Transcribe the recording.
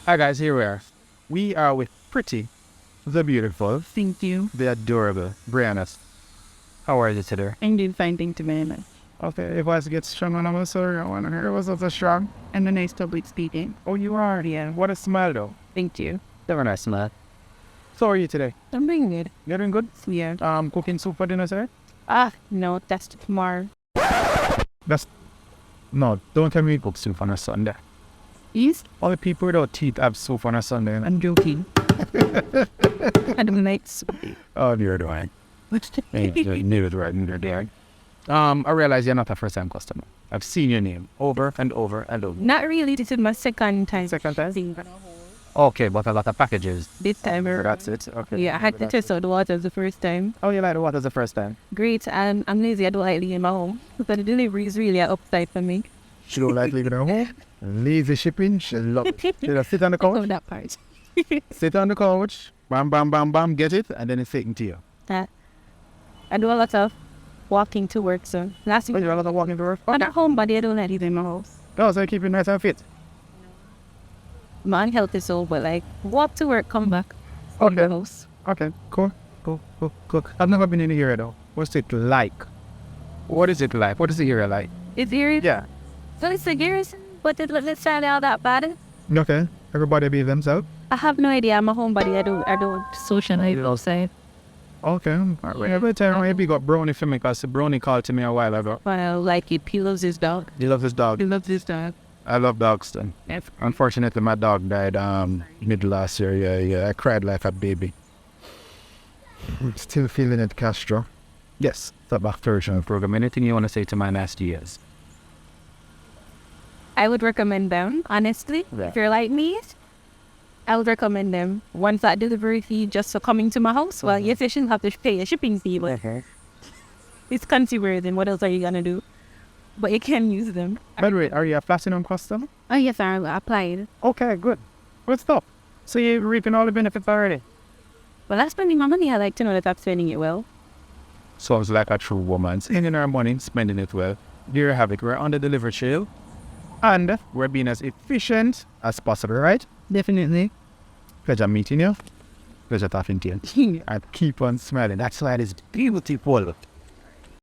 Hi guys, here we are. We are with Pretty, the beautiful, Thank you. the adorable Brianna. How are you today? I'm doing fine, thank you very much. Okay, if I get strong on our sorry, I want to hear what's so strong. I'm a nice public speaking. Oh, you are? Yeah. What a smile though. Thank you. Very nice, man. So how are you today? I'm doing good. You're doing good? Yeah. Cooking soup for dinner, sir? No, that's tomorrow. No, don't tell me you cook soup on a Sunday. Yes? All the people without teeth have soup on a Sunday. I'm joking. I don't like soup. Oh, you're doing. What's the You knew it right in your day. I realize you're not a first-time customer. I've seen your name over and over and over. Not really. This is my second time. Second time? seeing Okay, but a lot of packages. This time around. That's it. Okay. Yeah, I had to test out the water the first time. Oh, you like the water the first time? Great. I'm lazy. I don't like leaving my home. But the delivery is really an upside for me. She don't like leaving her home. Lazy shipping. She love it. She just sit on the I love couch. that part. Sit on the couch. Bam, bam, bam, bam. Get it, and then it's taken to you. I do a lot of walking to work, so last Oh, week you do a lot of walking to work? I'm at home, but I don't like leaving my house. Oh, so you keep it nice and fit. My unhealthy soul, but like walk to work, come back. Okay. Leave the house. Okay, cool. Cool. I've never been in here though. What's it like? What is it like? What is the area like? It's eerie. Yeah. So it's a garrison, but let's try out that bad. Okay. Everybody be themselves. I have no idea. I'm a homebody. I don't socialize outside. Okay. Alright. Every time I big up Brownie for me, because Brownie called to me a while ago. Well, like it. He loves his dog. He loves his dog. He loves his dog. I love dogs then. Yes. Unfortunately, my dog died mid last year. Yeah. I cried like a baby. Still feeling it, Castro. Yes. The back version program. Anything you want to say to my nasty ears? I would recommend them, honestly. Yeah. If you're like me, I would recommend them. Once that delivery fee just for coming to my house, well, yes, you shouldn't have to pay a shipping fee, but it's consumer, then what else are you going to do? But you can use them. By the way, are you a platinum customer? Oh, yes, I applied. Okay, good. Good stuff. So you're reaping all the benefits already? Well, I'm spending my money. I like to know that I'm spending it well. Sounds like a true woman. Spending our money, spending it well. There you have it. We're on the delivery trail. And we're being as efficient as possible, right? Definitely. Pleasure meeting you. Pleasure talking to you. And keep on smiling. That's why it is beautiful.